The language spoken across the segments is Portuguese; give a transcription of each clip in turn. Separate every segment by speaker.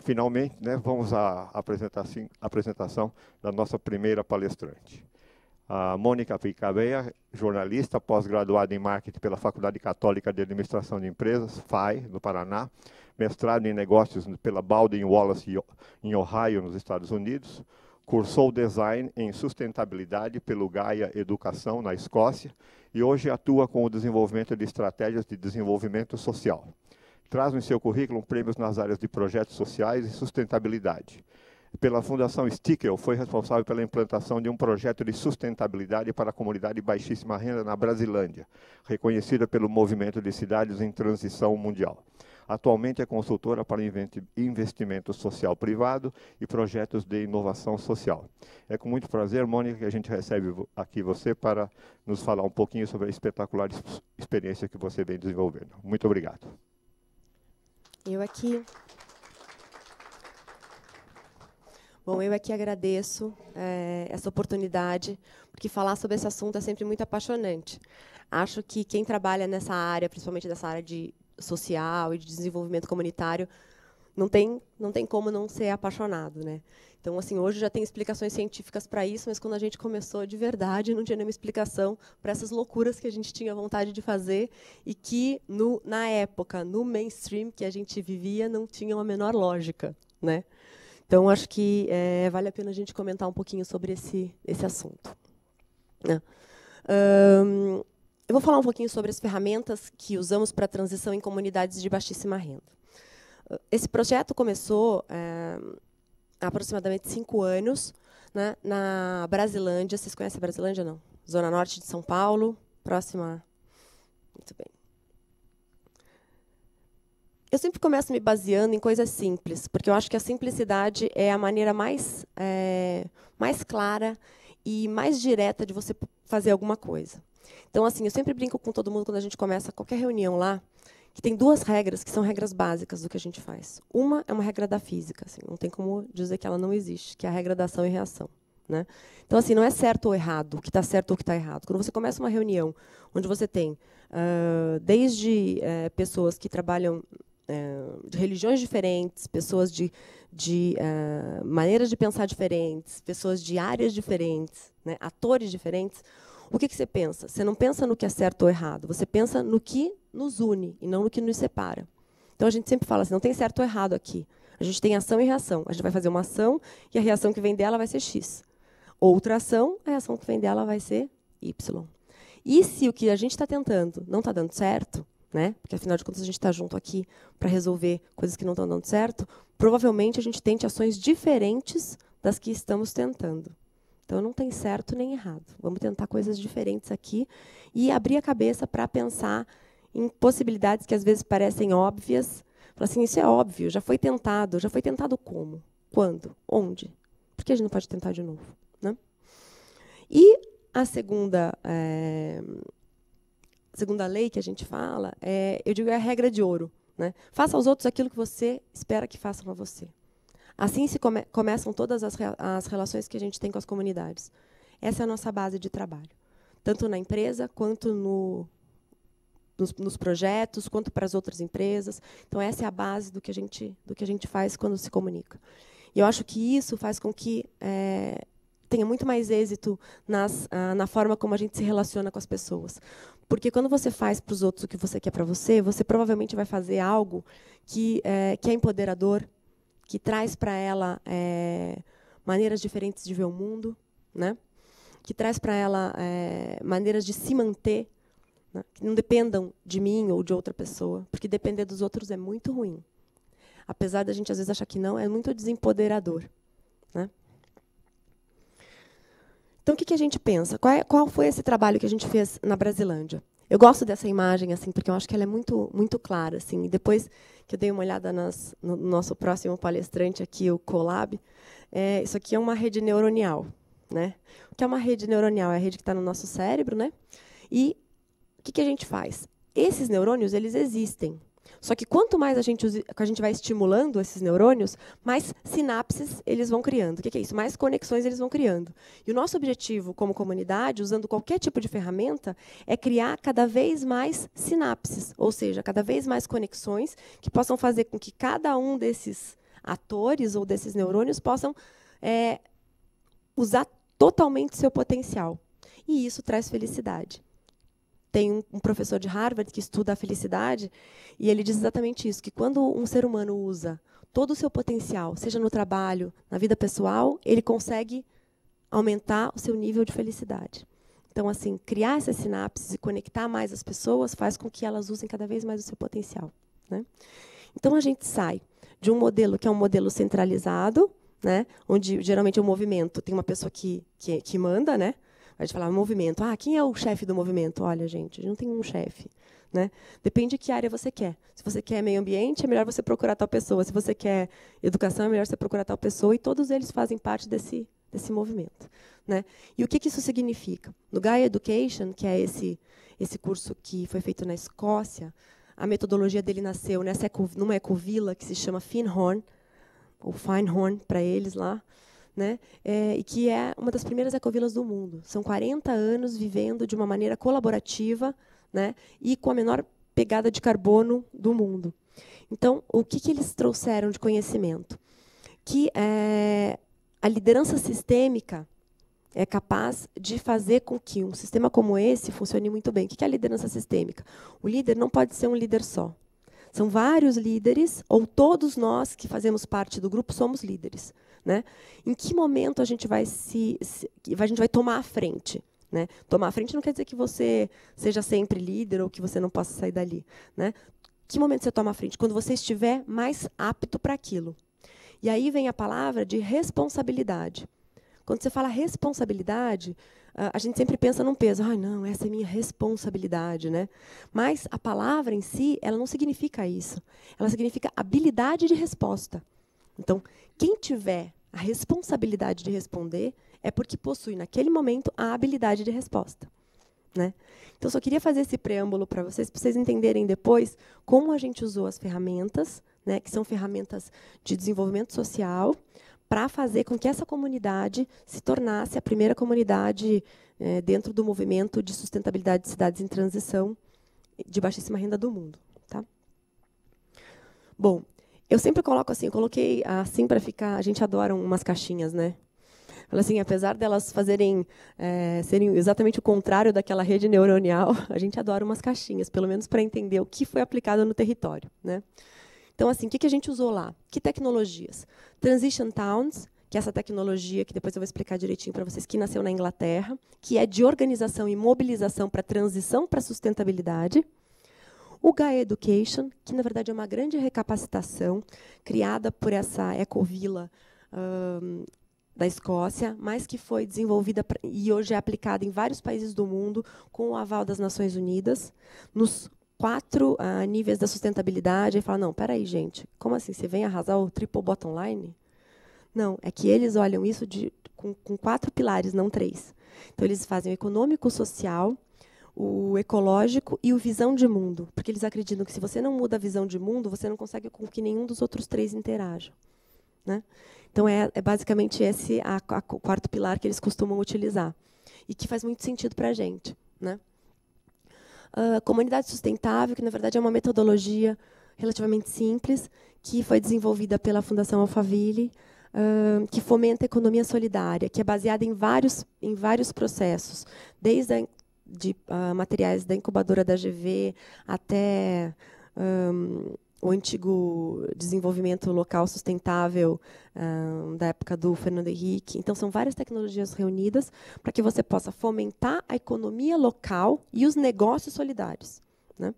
Speaker 1: finalmente, né, vamos à apresentação da nossa primeira palestrante. A Mônica Picabeia, jornalista, pós-graduada em marketing pela Faculdade Católica de Administração de Empresas, FAI, do Paraná, mestrado em negócios pela Baldwin Wallace, em Ohio, nos Estados Unidos, cursou design em sustentabilidade pelo Gaia Educação, na Escócia, e hoje atua com o desenvolvimento de estratégias de desenvolvimento social. Traz em seu currículo prêmios nas áreas de projetos sociais e sustentabilidade. Pela Fundação Stickel, foi responsável pela implantação de um projeto de sustentabilidade para a comunidade de baixíssima renda na Brasilândia, reconhecida pelo Movimento de Cidades em Transição Mundial. Atualmente é consultora para investimento social privado e projetos de inovação social. É com muito prazer, Mônica, que a gente recebe aqui você para nos falar um pouquinho sobre a espetacular experiência que você vem desenvolvendo. Muito obrigado.
Speaker 2: Eu aqui agradeço essa oportunidade, porque falar sobre esse assunto é sempre muito apaixonante. Acho que quem trabalha nessa área, principalmente nessa área de social e de desenvolvimento comunitário, não tem como não ser apaixonado, né? Então, assim, hoje já tem explicações científicas para isso, mas quando a gente começou de verdade, não tinha nenhuma explicação para essas loucuras que a gente tinha vontade de fazer e que, na época, no mainstream que a gente vivia, não tinham a menor lógica, né? Então, acho que vale a pena a gente comentar um pouquinho sobre esse assunto, né? Eu vou falar um pouquinho sobre as ferramentas que usamos para a transição em comunidades de baixíssima renda. Esse projeto começou há aproximadamente 5 anos, né, na Brasilândia. Vocês conhecem a Brasilândia, não? Zona Norte de São Paulo, próxima... Muito bem. Eu sempre começo me baseando em coisas simples, porque eu acho que a simplicidade é a maneira mais clara e mais direta de você fazer alguma coisa. Então, assim, eu sempre brinco com todo mundo quando a gente começa qualquer reunião lá, que tem 2 regras que são regras básicas do que a gente faz. Uma é uma regra da física, assim, não tem como dizer que ela não existe, que é a regra da ação e reação, né? Então, assim, não é certo ou errado, o que está certo ou o que está errado. Quando você começa uma reunião onde você tem desde pessoas que trabalham de religiões diferentes, pessoas de maneiras de pensar diferentes, pessoas de áreas diferentes, né, atores diferentes, o que você pensa? Você não pensa no que é certo ou errado, você pensa no que nos une e não no que nos separa. Então, a gente sempre fala assim, não tem certo ou errado aqui. A gente tem ação e reação. A gente vai fazer uma ação e a reação que vem dela vai ser X. Outra ação, a reação que vem dela vai ser Y. E se o que a gente está tentando não está dando certo, né? Porque, afinal de contas, a gente está junto aqui para resolver coisas que não estão dando certo, provavelmente a gente tente ações diferentes das que estamos tentando. Então, não tem certo nem errado. Vamos tentar coisas diferentes aqui e abrir a cabeça para pensar em possibilidades que, às vezes, parecem óbvias. Falar assim, isso é óbvio, já foi tentado. Já foi tentado como? Quando? Onde? Por que a gente não pode tentar de novo, né? E a segunda lei que a gente fala, eu digo, é a regra de ouro, né? Faça aos outros aquilo que você espera que façam a você. Assim começam todas as relações que a gente tem com as comunidades. Essa é a nossa base de trabalho, tanto na empresa, quanto nos projetos, quanto para as outras empresas. Então, essa é a base do que a gente faz quando se comunica. E eu acho que isso faz com que tenha muito mais êxito na forma como a gente se relaciona com as pessoas. Porque quando você faz para os outros o que você quer para você, você provavelmente vai fazer algo que é empoderador, que traz para ela maneiras diferentes de ver o mundo, né? Que traz para ela maneiras de se manter, né? Que não dependam de mim ou de outra pessoa, porque depender dos outros é muito ruim. Apesar da gente, às vezes, achar que não, é muito desempoderador, né? Então, o que a gente pensa? Qual foi esse trabalho que a gente fez na Brasilândia? Eu gosto dessa imagem, assim, porque eu acho que ela é muito, muito clara, assim. E depois que eu dei uma olhada no nosso próximo palestrante aqui, o Colab, isso aqui é uma rede neuronial, né? O que é uma rede neuronial? É a rede que está no nosso cérebro, né? E o que a gente faz? Esses neurônios, eles existem. Só que quanto mais a gente vai estimulando esses neurônios, mais sinapses eles vão criando. O que é isso? Mais conexões eles vão criando. E o nosso objetivo como comunidade, usando qualquer tipo de ferramenta, é criar cada vez mais sinapses, ou seja, cada vez mais conexões que possam fazer com que cada um desses atores ou desses neurônios possam usar totalmente seu potencial. E isso traz felicidade. Tem um professor de Harvard que estuda a felicidade e ele diz exatamente isso, que quando um ser humano usa todo o seu potencial, seja no trabalho, na vida pessoal, ele consegue aumentar o seu nível de felicidade. Então, assim, criar essas sinapses e conectar mais as pessoas faz com que elas usem cada vez mais o seu potencial, né? Então, a gente sai de um modelo que é um modelo centralizado, né, onde geralmente o movimento tem uma pessoa que manda, né? A gente fala movimento. Quem é o chefe do movimento? Olha, gente, não tem um chefe, né? Depende de que área você quer. Se você quer meio ambiente, é melhor você procurar tal pessoa. Se você quer educação, é melhor você procurar tal pessoa. E todos eles fazem parte desse movimento, né? E o que isso significa? No Gaia Education, que é esse curso que foi feito na Escócia, a metodologia dele nasceu numa ecovila que se chama Findhorn, ou Findhorn para eles lá, né? E que é uma das primeiras ecovilas do mundo. São 40 anos vivendo de uma maneira colaborativa, né? E com a menor pegada de carbono do mundo. Então, o que eles trouxeram de conhecimento? Que a liderança sistêmica é capaz de fazer com que um sistema como esse funcione muito bem. O que é a liderança sistêmica? O líder não pode ser um líder só. São vários líderes, ou todos nós que fazemos parte do grupo somos líderes, né? Em que momento a gente vai tomar a frente? Né? Tomar a frente não quer dizer que você seja sempre líder ou que você não possa sair dali, né? Que momento você toma a frente? Quando você estiver mais apto para aquilo. E aí vem a palavra de responsabilidade. Quando você fala responsabilidade, a gente sempre pensa num peso. Não, essa é minha responsabilidade, né? Mas a palavra em si, ela não significa isso. Ela significa habilidade de resposta. Então, quem tiver a responsabilidade de responder é porque possui, naquele momento, a habilidade de resposta, né? Então, só queria fazer esse preâmbulo para vocês entenderem depois como a gente usou as ferramentas, né, que são ferramentas de desenvolvimento social, para fazer com que essa comunidade se tornasse a primeira comunidade dentro do movimento de sustentabilidade de cidades em transição de baixíssima renda do mundo. Tá? Bom, eu sempre coloco assim, eu coloquei assim para ficar... A gente adora umas caixinhas, né? Fala assim, apesar delas serem exatamente o contrário daquela rede neuronial, a gente adora umas caixinhas, pelo menos para entender o que foi aplicado no território, né? Então, assim, o que a gente usou lá? Que tecnologias? Transition Towns, que é essa tecnologia que depois eu vou explicar direitinho para vocês, que nasceu na Inglaterra, que é de organização e mobilização para transição para sustentabilidade. O Gaia Education, que, na verdade, é uma grande recapacitação criada por essa ecovila da Escócia, mas que foi desenvolvida e hoje é aplicada em vários países do mundo com o aval das Nações Unidas, nos 4 níveis da sustentabilidade. E fala, não, espera aí, gente, como assim? Você vem arrasar o triple bottom line? Não, é que eles olham isso com 4 pilares, não 3. Então, eles fazem o econômico, o social, o ecológico e o visão de mundo, porque eles acreditam que se você não muda a visão de mundo, você não consegue com que nenhum dos outros 3 interajam, né? Então, é basicamente esse o 4º pilar que eles costumam utilizar e que faz muito sentido para a gente, né? Comunidade sustentável, que, na verdade, é uma metodologia relativamente simples, que foi desenvolvida pela Fundação Alphaville, que fomenta a economia solidária, que é baseada em vários processos, desde materiais da incubadora da GV até o antigo desenvolvimento local sustentável da época do Fernando Henrique. Então, são várias tecnologias reunidas para que você possa fomentar a economia local e os negócios solidários, né?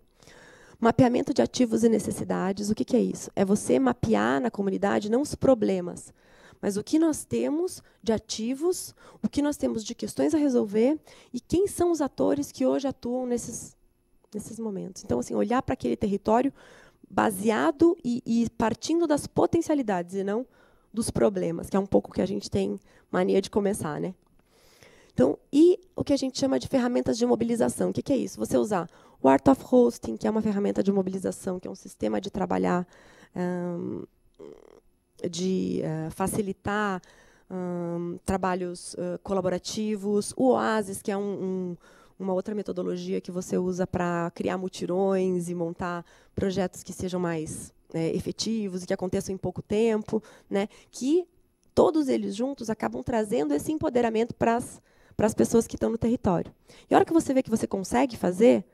Speaker 2: Mapeamento de ativos e necessidades. O que é isso? É você mapear na comunidade não os problemas, mas o que nós temos de ativos, o que nós temos de questões a resolver e quem são os atores que hoje atuam nesses momentos. Então, assim, olhar para aquele território baseado e partindo das potencialidades e não dos problemas, que é um pouco o que a gente tem mania de começar, né? Então, e o que a gente chama de ferramentas de mobilização. O que é isso? Você usar o Art of Hosting, que é uma ferramenta de mobilização, que é um sistema de trabalhar, de facilitar trabalhos colaborativos. O Oasis, que é uma outra metodologia que você usa para criar mutirões e montar projetos que sejam mais efetivos e que aconteçam em pouco tempo, né? Que todos eles juntos acabam trazendo esse empoderamento para as pessoas que estão no território. E a hora que você vê que você consegue fazer,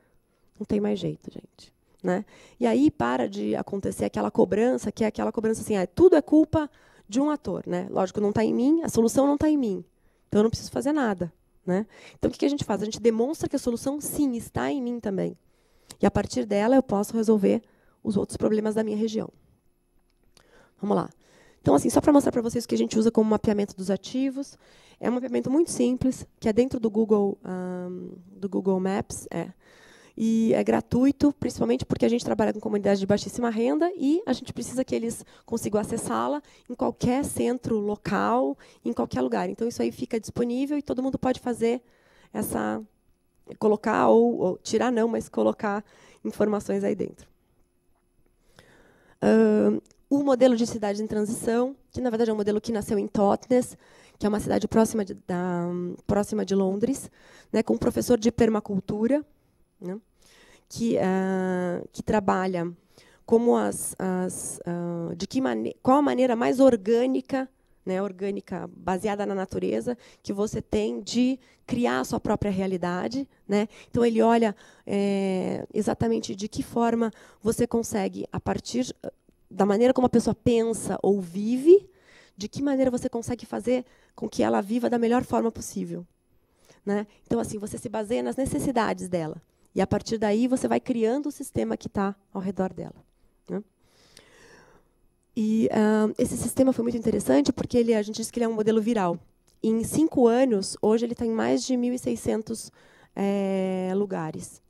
Speaker 2: não tem mais jeito, gente. Né? E aí para de acontecer aquela cobrança, que é aquela cobrança assim, tudo é culpa de um ator. Né? Lógico, não está em mim, a solução não está em mim. Então, eu não preciso fazer nada. Né? Então, o que a gente faz? A gente demonstra que a solução, sim, está em mim também. E, a partir dela, eu posso resolver os outros problemas da minha região. Vamos lá. Então, assim, só para mostrar para vocês o que a gente usa como mapeamento dos ativos. É um mapeamento muito simples, que é dentro do Google Maps. E é gratuito, principalmente porque a gente trabalha com comunidades de baixíssima renda e a gente precisa que eles consigam acessá-la em qualquer centro local, em qualquer lugar. Então, isso aí fica disponível e todo mundo pode fazer colocar ou tirar não, mas colocar informações aí dentro. O modelo de cidade em transição, que, na verdade, é um modelo que nasceu em Totnes, que é uma cidade próxima de Londres, né, com um professor de permacultura, né, que trabalha como qual a maneira mais orgânica, né, orgânica baseada na natureza, que você tem de criar a sua própria realidade. Né? Então, ele olha exatamente de que forma você consegue, a partir da maneira como a pessoa pensa ou vive, de que maneira você consegue fazer com que ela viva da melhor forma possível. Né? Então, assim, você se baseia nas necessidades dela. E, a partir daí, você vai criando o sistema que está ao redor dela. Né? E esse sistema foi muito interessante porque a gente diz que ele é um modelo viral. Em 5 anos, hoje, ele está em mais de 1.600 lugares.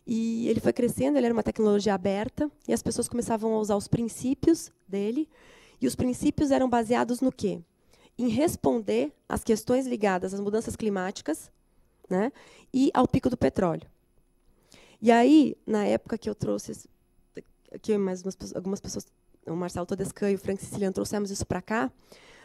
Speaker 2: E ele foi crescendo, ele era uma tecnologia aberta, e as pessoas começavam a usar os princípios dele. E os princípios eram baseados no quê? Em responder às questões ligadas às mudanças climáticas, né, e ao pico do petróleo. E aí, na época que eu trouxe, que algumas pessoas, o Marcelo Todescan e o Frank Siciliano, trouxemos isso para cá,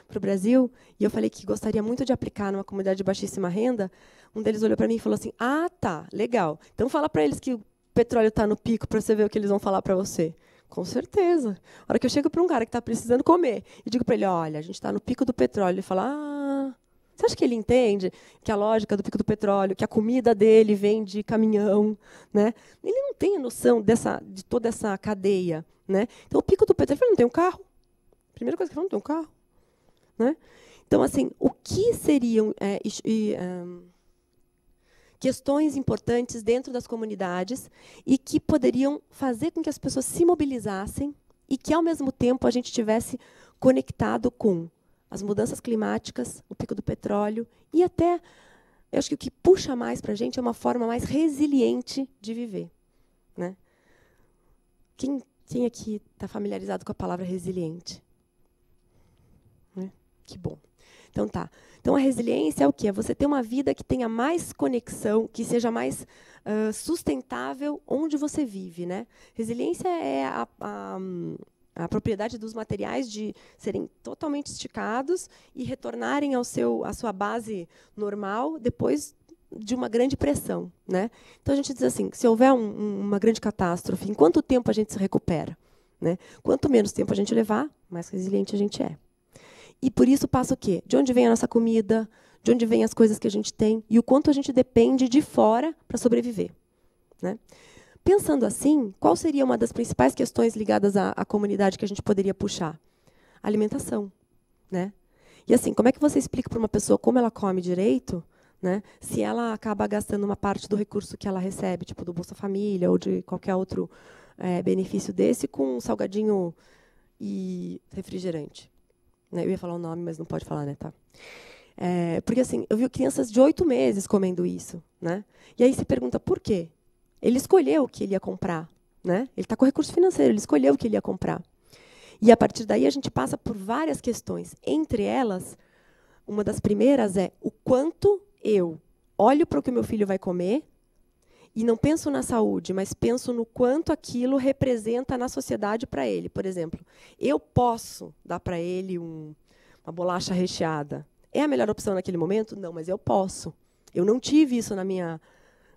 Speaker 2: para o Brasil, e eu falei que gostaria muito de aplicar numa comunidade de baixíssima renda. Um deles olhou para mim e falou assim: tá, legal. Então fala para eles que o petróleo está no pico para você ver o que eles vão falar para você. Com certeza. A hora que eu chego para um cara que está precisando comer e digo para ele: olha, a gente está no pico do petróleo, ele fala: você acha que ele entende que a lógica do pico do petróleo, que a comida dele vem de caminhão, né? Ele não tem noção de toda essa cadeia, né? Então, o pico do petróleo, ele não tem um carro. Primeira coisa que ele não tem um carro, né? Então, assim, o que seriam questões importantes dentro das comunidades e que poderiam fazer com que as pessoas se mobilizassem e que, ao mesmo tempo, a gente tivesse conectado com as mudanças climáticas, o pico do petróleo e até, eu acho que o que puxa mais para a gente é uma forma mais resiliente de viver. Né? Quem aqui está familiarizado com a palavra resiliente? Né? Que bom. Então, tá. Então, a resiliência é o quê? É você ter uma vida que tenha mais conexão, que seja mais sustentável onde você vive. Né? Resiliência é a propriedade dos materiais de serem totalmente esticados e retornarem à sua base normal depois de uma grande pressão. Né? Então, a gente diz assim, se houver uma grande catástrofe, em quanto tempo a gente se recupera? Né? Quanto menos tempo a gente levar, mais resiliente a gente é. E, por isso, passa o quê? De onde vem a nossa comida, de onde vêm as coisas que a gente tem e o quanto a gente depende de fora para sobreviver. Né? Pensando assim, qual seria uma das principais questões ligadas à comunidade que a gente poderia puxar? Alimentação. Né? E, assim, como é que você explica para uma pessoa como ela come direito, né, se ela acaba gastando uma parte do recurso que ela recebe, tipo do Bolsa Família ou de qualquer outro benefício desse, com salgadinho e refrigerante? Eu ia falar o nome, mas não pode falar, né? Tá. Porque, assim, eu vi crianças de 8 meses comendo isso. Né? E aí se pergunta por quê? Ele escolheu o que ele ia comprar. Né? Ele está com recurso financeiro, ele escolheu o que ele ia comprar. E, a partir daí, a gente passa por várias questões. Entre elas, uma das primeiras é o quanto eu olho para o que o meu filho vai comer e não penso na saúde, mas penso no quanto aquilo representa na sociedade para ele. Por exemplo, eu posso dar para ele uma bolacha recheada. É a melhor opção naquele momento? Não, mas eu posso. Eu não tive isso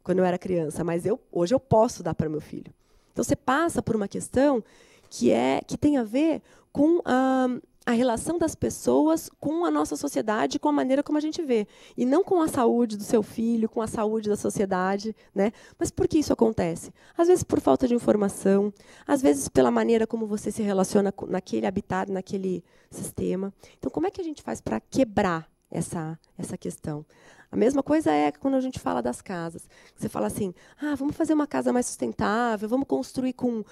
Speaker 2: quando eu era criança, mas hoje eu posso dar para meu filho. Então, você passa por uma questão que tem a ver com a relação das pessoas com a nossa sociedade, com a maneira como a gente vê. E não com a saúde do seu filho, com a saúde da sociedade. Né? Mas por que isso acontece? Às vezes por falta de informação, às vezes pela maneira como você se relaciona naquele habitat, naquele sistema. Então, como é que a gente faz para quebrar essa questão? A mesma coisa é quando a gente fala das casas. Você fala assim, vamos fazer uma casa mais sustentável, vamos construir com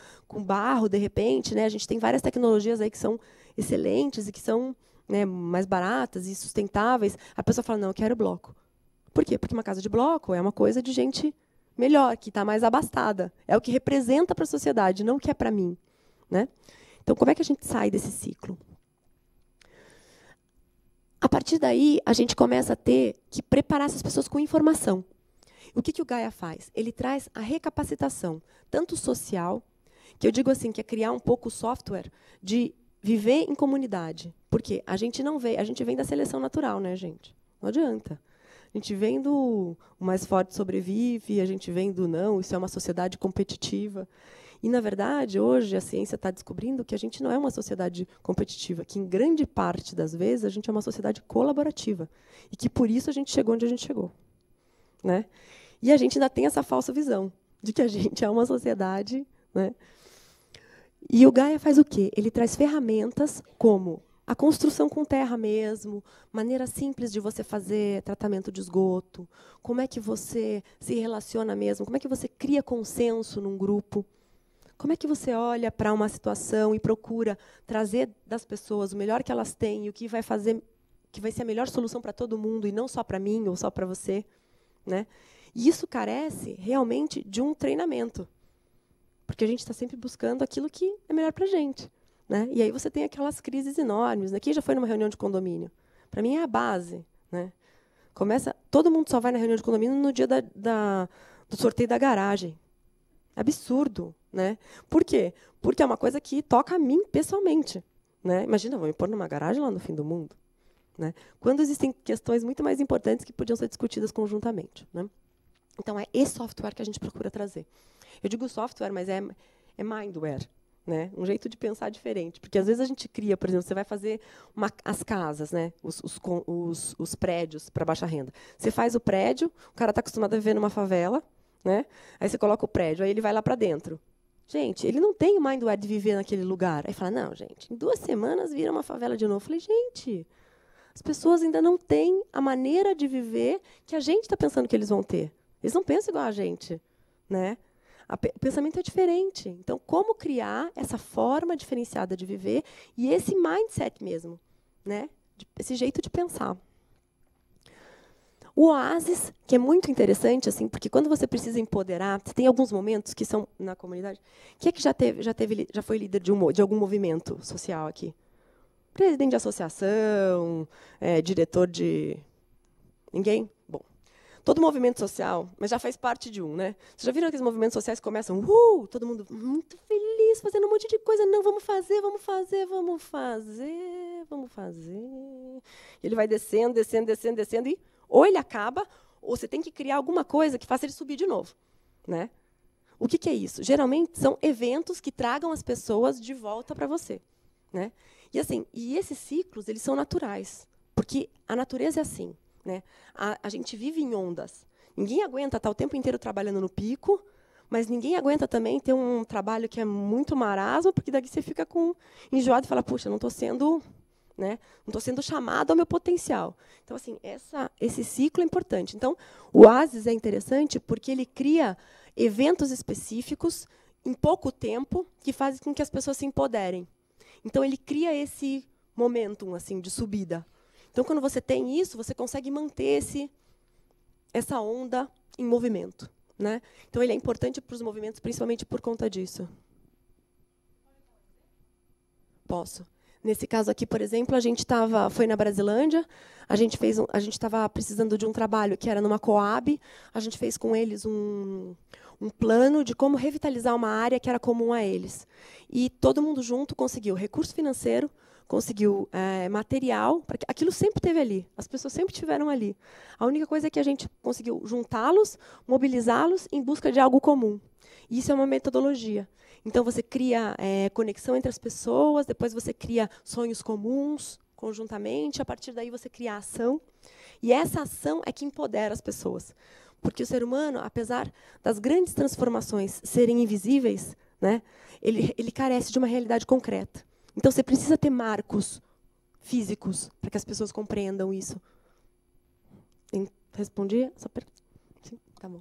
Speaker 2: barro, de repente. Né? A gente tem várias tecnologias aí que são excelentes e que são, né, mais baratas e sustentáveis. A pessoa fala, não, eu quero bloco. Por quê? Porque uma casa de bloco é uma coisa de gente melhor, que está mais abastada. É o que representa para a sociedade, não o que é para mim. Né? Então, como é que a gente sai desse ciclo? A partir daí, a gente começa a ter que preparar essas pessoas com informação. O que o Gaia faz? Ele traz a recapacitação, tanto social, que eu digo assim, que é criar um pouco o software de viver em comunidade. Porque a gente vem da seleção natural, né, gente? Não adianta. A gente vem do o mais forte sobrevive, a gente vem do não, isso é uma sociedade competitiva. E, na verdade, hoje a ciência está descobrindo que a gente não é uma sociedade competitiva, que, em grande parte das vezes, a gente é uma sociedade colaborativa. E que, por isso, a gente chegou onde a gente chegou. Né? E a gente ainda tem essa falsa visão de que a gente é uma sociedade. Né? E o Gaia faz o quê? Ele traz ferramentas como a construção com terra mesmo, maneira simples de você fazer tratamento de esgoto, como é que você se relaciona mesmo, como é que você cria consenso num grupo. Como é que você olha para uma situação e procura trazer das pessoas o melhor que elas têm e o que vai fazer, que vai ser a melhor solução para todo mundo e não só para mim ou só para você, né? E isso carece realmente de um treinamento, porque a gente está sempre buscando aquilo que é melhor para a gente, né? E aí você tem aquelas crises enormes. Quem já foi numa reunião de condomínio? Para mim é a base, né? Todo mundo só vai na reunião de condomínio no dia do sorteio da garagem. Absurdo, né? Por quê? Porque é uma coisa que toca a mim pessoalmente, né? Imagina, vou me pôr numa garagem lá no fim do mundo, né? Quando existem questões muito mais importantes que podiam ser discutidas conjuntamente, né? Então é esse software que a gente procura trazer. Eu digo software, mas é mindware, né? Um jeito de pensar diferente, porque às vezes a gente cria, por exemplo, você vai fazer as casas, né? Os prédios para baixa renda. Você faz o prédio, o cara está acostumado a viver numa favela. Né? Aí você coloca o prédio, aí ele vai lá para dentro. Gente, ele não tem o mindware de viver naquele lugar. Aí fala, não, gente, em 2 semanas vira uma favela de novo. Eu falei, gente, as pessoas ainda não têm a maneira de viver que a gente está pensando que eles vão ter. Eles não pensam igual a gente. Né? O pensamento é diferente. Então, como criar essa forma diferenciada de viver e esse mindset mesmo, né? Esse jeito de pensar. O oásis, que é muito interessante, assim, porque quando você precisa empoderar, você tem alguns momentos que são na comunidade. Quem é que já foi líder de algum movimento social aqui? Presidente de associação, diretor de... Ninguém? Bom, todo movimento social, mas já faz parte de um, né? Vocês já viram aqueles movimentos sociais que começam, todo mundo muito feliz, fazendo um monte de coisa, não, vamos fazer, vamos fazer, vamos fazer, vamos fazer. Ele vai descendo, descendo, descendo, descendo e ou ele acaba, ou você tem que criar alguma coisa que faça ele subir de novo. Né? O que é isso? Geralmente são eventos que tragam as pessoas de volta para você. Né? E esses ciclos eles são naturais, porque a natureza é assim. Né? A gente vive em ondas. Ninguém aguenta estar o tempo inteiro trabalhando no pico, mas ninguém aguenta também ter um trabalho que é muito marasmo, porque daqui você fica enjoado e fala, puxa, não estou sendo... Né? Não estou sendo chamado ao meu potencial. Então, assim, esse ciclo é importante. Então, o oásis é interessante porque ele cria eventos específicos em pouco tempo que fazem com que as pessoas se empoderem. Então, ele cria esse momentum assim, de subida. Então, quando você tem isso, você consegue manter essa onda em movimento. Né? Então, ele é importante para os movimentos, principalmente por conta disso. Posso. Nesse caso aqui, por exemplo, a gente foi na Brasilândia, a gente estava precisando de um trabalho que era numa Coab, a gente fez com eles um plano de como revitalizar uma área que era comum a eles. E todo mundo junto conseguiu recurso financeiro, conseguiu material, porque aquilo sempre esteve ali, as pessoas sempre estiveram ali. A única coisa é que a gente conseguiu juntá-los, mobilizá-los em busca de algo comum. E isso é uma metodologia. Então, você cria conexão entre as pessoas, depois você cria sonhos comuns, conjuntamente, a partir daí você cria ação. E essa ação é que empodera as pessoas. Porque o ser humano, apesar das grandes transformações serem invisíveis, né, ele carece de uma realidade concreta. Então, você precisa ter marcos físicos para que as pessoas compreendam isso. Respondi essa pergunta? Sim, tá bom.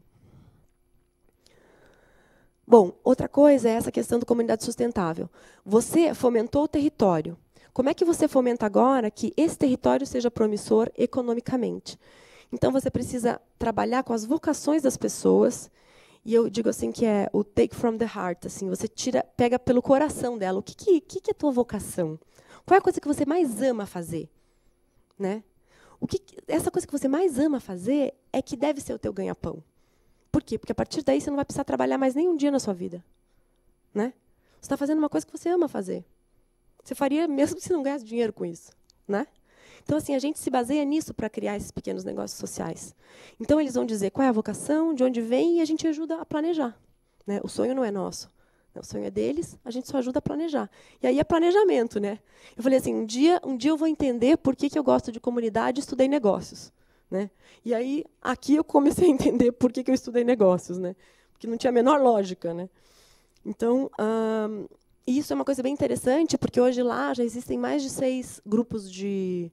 Speaker 2: Bom, outra coisa é essa questão da comunidade sustentável. Você fomentou o território. Como é que você fomenta agora que esse território seja promissor economicamente? Então, você precisa trabalhar com as vocações das pessoas. E eu digo assim que é o take from the heart. Assim, você pega pelo coração dela. O que é a tua vocação? Qual é a coisa que você mais ama fazer? Né? Essa coisa que você mais ama fazer é que deve ser o teu ganha-pão. Por quê? Porque a partir daí você não vai precisar trabalhar mais nenhum dia na sua vida. Né? Você está fazendo uma coisa que você ama fazer. Você faria mesmo se não ganhasse dinheiro com isso. Né? Então, assim, a gente se baseia nisso para criar esses pequenos negócios sociais. Então, eles vão dizer qual é a vocação, de onde vem, e a gente ajuda a planejar. Né? O sonho não é nosso. O sonho é deles, a gente só ajuda a planejar. E aí é planejamento. Né? Eu falei assim, um dia eu vou entender por que eu gosto de comunidade e estudei negócios. Né? E aí, aqui eu comecei a entender por que eu estudei negócios. Né? Porque não tinha a menor lógica. Né? Então, isso é uma coisa bem interessante, porque hoje lá já existem mais de 6 grupos de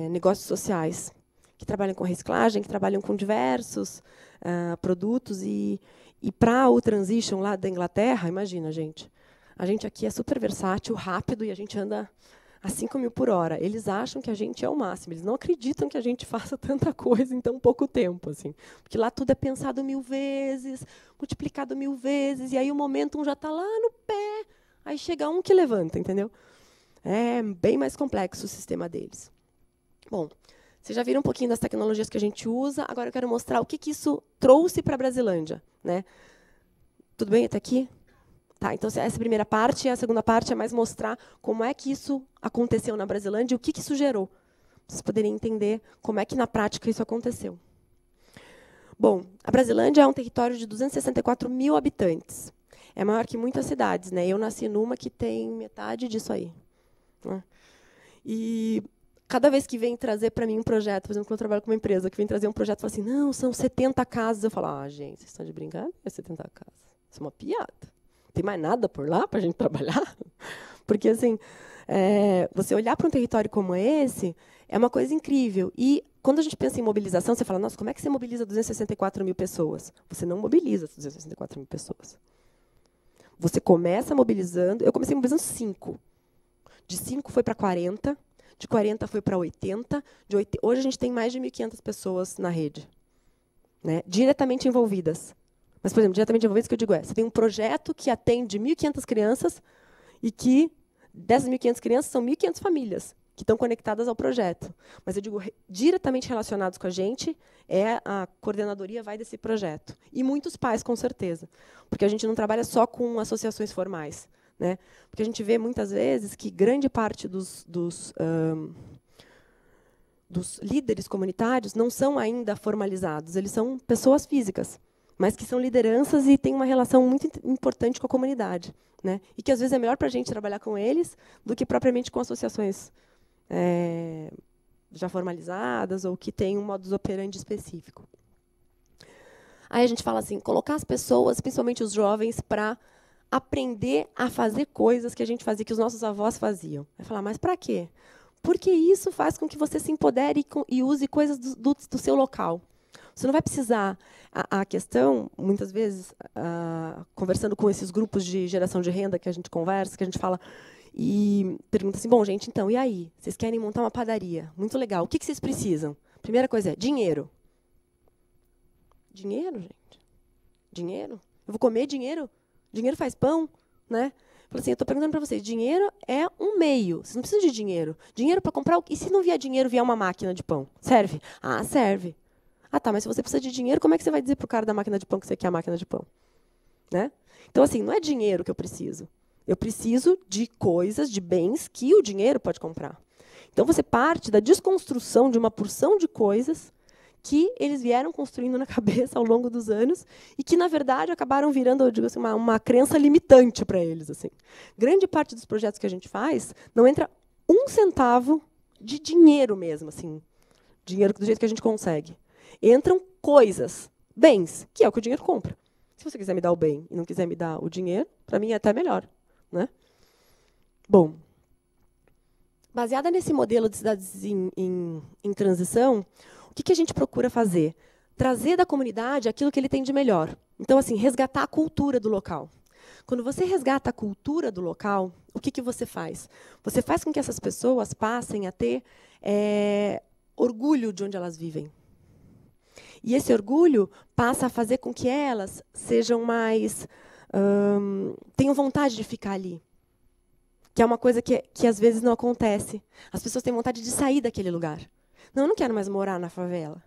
Speaker 2: negócios sociais que trabalham com reciclagem, que trabalham com diversos produtos. E para o transition lá da Inglaterra, imagina, gente, a gente aqui é super versátil, rápido, e a gente anda a 5 mil por hora. Eles acham que a gente é o máximo. Eles não acreditam que a gente faça tanta coisa em tão pouco tempo. Assim. Porque lá tudo é pensado 1000 vezes, multiplicado 1000 vezes, e aí o momentum já está lá no pé. Aí chega um que levanta, entendeu? É bem mais complexo o sistema deles. Bom, vocês já viram um pouquinho das tecnologias que a gente usa. Agora eu quero mostrar o que isso trouxe para a Brasilândia. Né? Tudo bem até aqui? Tá, então, essa é a primeira parte. E a segunda parte é mais mostrar como é que isso aconteceu na Brasilândia e o que isso gerou. Para vocês poderem entender como é que, na prática, isso aconteceu. Bom, a Brasilândia é um território de 264 mil habitantes. É maior que muitas cidades. Né? Eu nasci numa que tem metade disso aí. Né? E cada vez que vem trazer para mim um projeto, por exemplo, quando eu trabalho com uma empresa, que vem trazer um projeto e fala assim, não, são 70 casas. Eu falo, gente, vocês estão de brincadeira? É 70 casas. Isso é uma piada. Tem mais nada por lá para a gente trabalhar? Porque, assim, você olhar para um território como esse é uma coisa incrível. E, quando a gente pensa em mobilização, você fala, nossa, como é que você mobiliza 264 mil pessoas? Você não mobiliza 264 mil pessoas. Você começa mobilizando... Eu comecei mobilizando 5. De 5 foi para 40, de 40 foi para 80, hoje a gente tem mais de 1.500 pessoas na rede, né, diretamente envolvidas. Mas, por exemplo, diretamente envolvidas, o que eu digo você tem um projeto que atende 1.500 crianças e que, dessas 1.500 crianças, são 1.500 famílias que estão conectadas ao projeto. Mas eu digo, diretamente relacionados com a gente, a coordenadoria vai desse projeto. E muitos pais, com certeza. Porque a gente não trabalha só com associações formais. Né? Porque a gente vê, muitas vezes, que grande parte dos líderes comunitários não são ainda formalizados. Eles são pessoas físicas, mas que são lideranças e têm uma relação muito importante com a comunidade. Né? E que, às vezes, é melhor para a gente trabalhar com eles do que propriamente com associações já formalizadas ou que têm um modus operandi específico. Aí a gente fala assim, colocar as pessoas, principalmente os jovens, para aprender a fazer coisas que a gente fazia, que os nossos avós faziam. Vai falar, mas para quê? Porque isso faz com que você se empodere e use coisas do seu local. Você não vai precisar... A questão, muitas vezes, conversando com esses grupos de geração de renda que a gente conversa, que a gente fala e pergunta assim, bom, gente, então, e aí? Vocês querem montar uma padaria? Muito legal. O que vocês precisam? Primeira coisa é dinheiro. Dinheiro, gente? Dinheiro? Eu vou comer dinheiro? Dinheiro faz pão? Né? Falei assim, eu estou perguntando para vocês, dinheiro é um meio. Vocês não precisam de dinheiro. Dinheiro para comprar... E se não vier dinheiro, vier uma máquina de pão? Serve? Ah, serve. Ah, tá, mas se você precisa de dinheiro, como é que você vai dizer para o cara da máquina de pão que você quer a máquina de pão? Né? Então, assim, não é dinheiro que eu preciso. Eu preciso de coisas, de bens que o dinheiro pode comprar. Então, você parte da desconstrução de uma porção de coisas que eles vieram construindo na cabeça ao longo dos anos e que, na verdade, acabaram virando, eu digo assim, uma crença limitante para eles. Assim. Grande parte dos projetos que a gente faz não entra um centavo de dinheiro mesmo, assim, dinheiro do jeito que a gente consegue. Entram coisas, bens, que é o que o dinheiro compra. Se você quiser me dar o bem e não quiser me dar o dinheiro, para mim é até melhor. Né? Bom, baseada nesse modelo de cidades em transição, o que a gente procura fazer? Trazer da comunidade aquilo que ele tem de melhor. Então, assim, resgatar a cultura do local. Quando você resgata a cultura do local, o que você faz? Você faz com que essas pessoas passem a ter orgulho de onde elas vivem. E esse orgulho passa a fazer com que elas sejam mais... tenham vontade de ficar ali. Que é uma coisa que às vezes não acontece. As pessoas têm vontade de sair daquele lugar. Não, eu não quero mais morar na favela.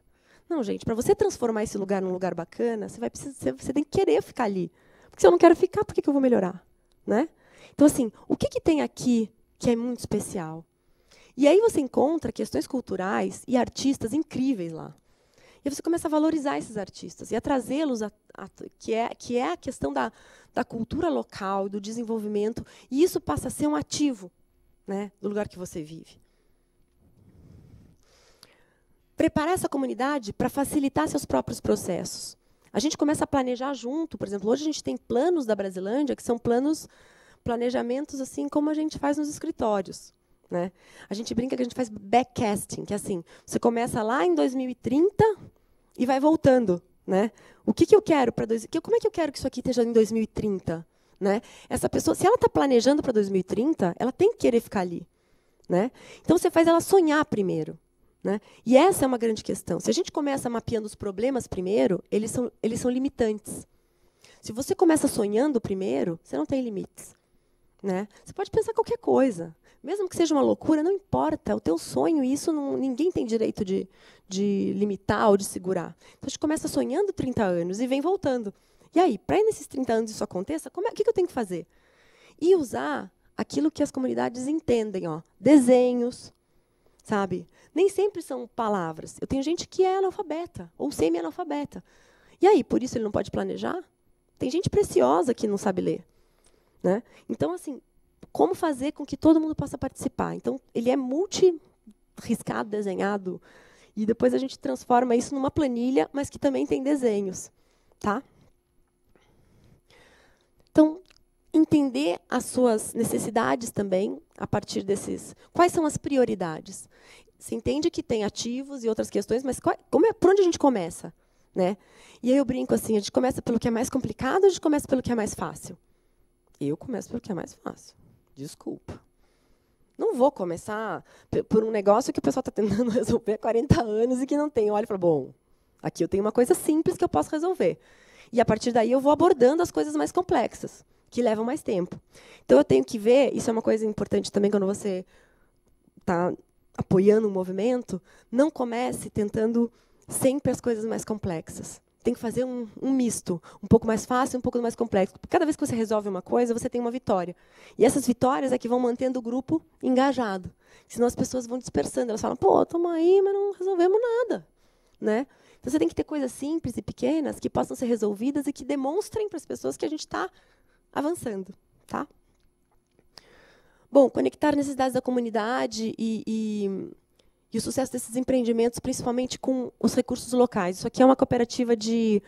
Speaker 2: Não, gente, para você transformar esse lugar num lugar bacana, você tem que querer ficar ali. Porque se eu não quero ficar, por que eu vou melhorar? Né? Então, assim, o que tem aqui que é muito especial? E aí você encontra questões culturais e artistas incríveis lá. E você começa a valorizar esses artistas e a trazê-los, que é a questão da cultura local, do desenvolvimento, e isso passa a ser um ativo, né, do lugar que você vive. Preparar essa comunidade para facilitar seus próprios processos. A gente começa a planejar junto, por exemplo, hoje a gente tem planos da Brasilândia, que são planejamentos assim como a gente faz nos escritórios. Né? A gente brinca que a gente faz backcasting, que é assim, você começa lá em 2030 e vai voltando. Né? O que eu quero para como é que eu quero que isso aqui esteja em 2030? Né? Essa pessoa, se ela está planejando para 2030, ela tem que querer ficar ali. Né? Então, você faz ela sonhar primeiro. Né? E essa é uma grande questão. Se a gente começa mapeando os problemas primeiro, eles são limitantes. Se você começa sonhando primeiro, você não tem limites. Né? Você pode pensar qualquer coisa. Mesmo que seja uma loucura, não importa. O teu sonho, isso ninguém tem direito de limitar ou de segurar. Então, a gente começa sonhando 30 anos e vem voltando. E aí, para nesses 30 anos isso aconteça, o que eu tenho que fazer? E usar aquilo que as comunidades entendem. Ó, desenhos, sabe? Nem sempre são palavras. Eu tenho gente que é analfabeta ou semi-analfabeta. E aí, por isso ele não pode planejar? Tem gente preciosa que não sabe ler. Né? Então, assim, como fazer com que todo mundo possa participar? Então, ele é multi-riscado, desenhado, e depois a gente transforma isso numa planilha, mas que também tem desenhos. Tá? Então, entender as suas necessidades também, a partir desses... Quais são as prioridades? Você entende que tem ativos e outras questões, mas por onde a gente começa? Né? E aí eu brinco assim, a gente começa pelo que é mais complicado ou a gente começa pelo que é mais fácil? Eu começo pelo que é mais fácil. Desculpa. Não vou começar por um negócio que o pessoal está tentando resolver há 40 anos e que não tem. Eu olho e falo, bom, aqui eu tenho uma coisa simples que eu posso resolver. E, a partir daí, eu vou abordando as coisas mais complexas, que levam mais tempo. Então, eu tenho que ver, isso é uma coisa importante também quando você está apoiando um movimento, não comece tentando sempre as coisas mais complexas. Tem que fazer um misto, um pouco mais fácil, um pouco mais complexo. Porque cada vez que você resolve uma coisa, você tem uma vitória. E essas vitórias é que vão mantendo o grupo engajado. Senão as pessoas vão dispersando. Elas falam, pô, estamos aí, mas não resolvemos nada. Né? Então, você tem que ter coisas simples e pequenas que possam ser resolvidas e que demonstrem para as pessoas que a gente está avançando. Tá? Bom, conectar necessidades da comunidade e o sucesso desses empreendimentos, principalmente com os recursos locais. Isso aqui é uma cooperativa de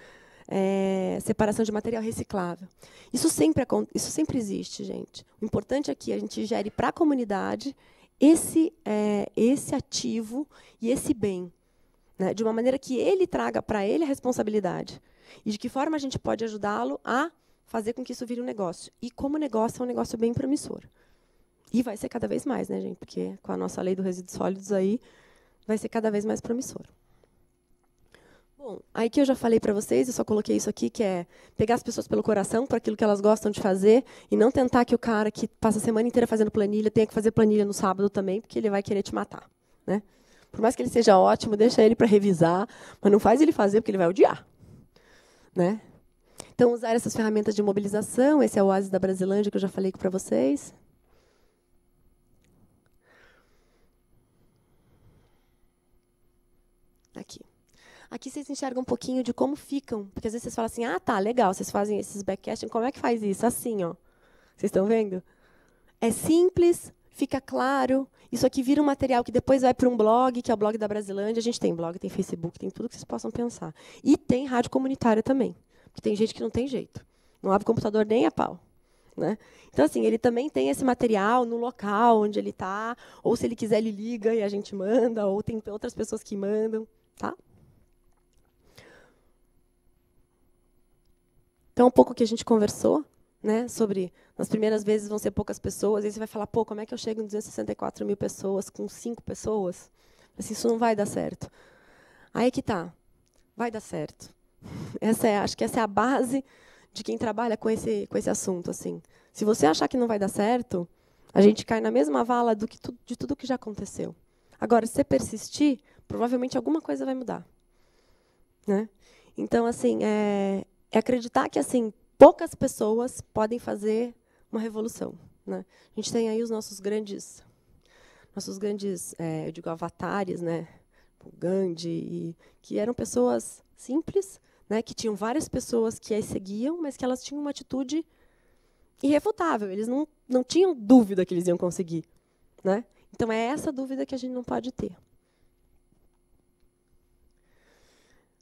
Speaker 2: separação de material reciclável. Isso sempre existe, gente. O importante é que a gente gere para a comunidade esse ativo e esse bem, né, de uma maneira que ele traga para ele a responsabilidade. E de que forma a gente pode ajudá-lo a fazer com que isso vire um negócio. E como negócio, é um negócio bem promissor. E vai ser cada vez mais, né, gente? Porque com a nossa lei dos resíduos sólidos aí, vai ser cada vez mais promissor. Bom, aí que eu já falei para vocês, eu só coloquei isso aqui, que é pegar as pessoas pelo coração, para aquilo que elas gostam de fazer, e não tentar que o cara que passa a semana inteira fazendo planilha tenha que fazer planilha no sábado também, porque ele vai querer te matar. Né? Por mais que ele seja ótimo, deixa ele para revisar, mas não faz ele fazer, porque ele vai odiar. Né? Então, usar essas ferramentas de mobilização, esse é o Oásis da Brasilândia, que eu já falei para vocês. Aqui. Aqui vocês enxergam um pouquinho de como ficam, porque às vezes vocês falam assim, ah, tá, legal, vocês fazem esses backcasting, como é que faz isso? Assim, ó. Vocês estão vendo? É simples, fica claro. Isso aqui vira um material que depois vai para um blog, que é o blog da Brasilândia. A gente tem blog, tem Facebook, tem tudo que vocês possam pensar. E tem rádio comunitária também, porque tem gente que não tem jeito. Não abre o computador nem a pau. Né? Então, assim, ele também tem esse material no local onde ele está, ou se ele quiser, ele liga e a gente manda, ou tem outras pessoas que mandam. Tá? Então, um pouco que a gente conversou, né, sobre, nas primeiras vezes vão ser poucas pessoas, aí você vai falar, pô, como é que eu chego em 264 mil pessoas com 5 pessoas? Assim, isso não vai dar certo. Aí que tá, vai dar certo. Acho que essa é a base de quem trabalha com esse assunto. Assim. Se você achar que não vai dar certo, a gente cai na mesma vala de tudo que já aconteceu. Agora, se você persistir, provavelmente alguma coisa vai mudar. Né? Então, assim, é acreditar que assim poucas pessoas podem fazer uma revolução. Né? A gente tem aí os nossos grandes, eu digo, avatares, né? O Gandhi, que eram pessoas simples, né? Que tinham várias pessoas que as seguiam, mas que elas tinham uma atitude irrefutável. Eles não tinham dúvida que eles iam conseguir. Né? Então, é essa dúvida que a gente não pode ter.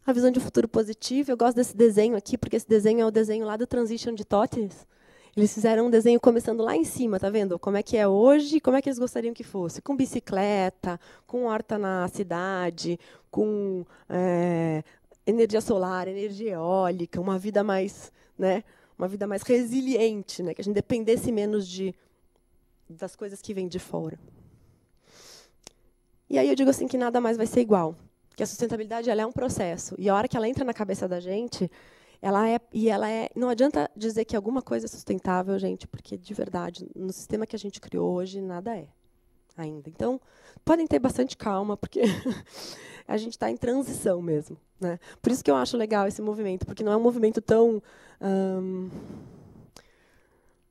Speaker 2: A visão de futuro positivo, eu gosto desse desenho aqui, porque esse desenho é o desenho lá do Transition de Tóteres. Eles fizeram um desenho começando lá em cima, tá vendo? Como é que é hoje, como é que eles gostariam que fosse. Com bicicleta, com horta na cidade, com energia solar, energia eólica, uma vida mais, né, uma vida mais resiliente, né, que a gente dependesse menos das coisas que vêm de fora. E aí eu digo assim que nada mais vai ser igual. Que a sustentabilidade ela é um processo. E a hora que ela entra na cabeça da gente, não adianta dizer que alguma coisa é sustentável, gente, porque, de verdade, no sistema que a gente criou hoje, nada é ainda. Então, podem ter bastante calma, porque a gente está em transição mesmo. Né? Por isso que eu acho legal esse movimento, porque não é um movimento tão...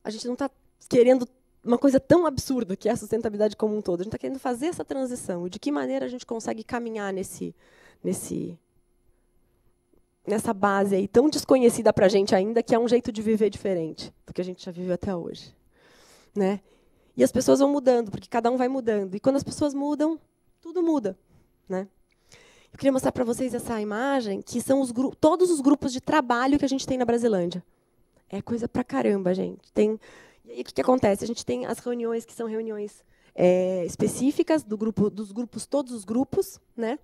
Speaker 2: a gente não está querendo uma coisa tão absurda que é a sustentabilidade como um todo. A gente está querendo fazer essa transição. E de que maneira a gente consegue caminhar nessa base aí tão desconhecida para a gente ainda, que é um jeito de viver diferente do que a gente já viveu até hoje. Né? E as pessoas vão mudando, porque cada um vai mudando. E quando as pessoas mudam, tudo muda. Né? Eu queria mostrar para vocês essa imagem, que são todos os grupos de trabalho que a gente tem na Brasilândia. É coisa pra caramba, gente. E aí, o que acontece? A gente tem as reuniões, que são reuniões específicas dos grupos, todos os grupos. Né?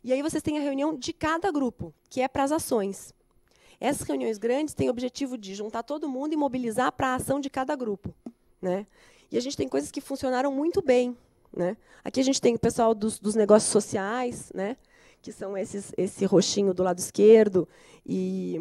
Speaker 2: E aí vocês têm a reunião de cada grupo, que é para as ações. Essas reuniões grandes têm o objetivo de juntar todo mundo e mobilizar para a ação de cada grupo. Né? E a gente tem coisas que funcionaram muito bem. Né? Aqui a gente tem o pessoal dos negócios sociais, né? Que são esse roxinho do lado esquerdo, e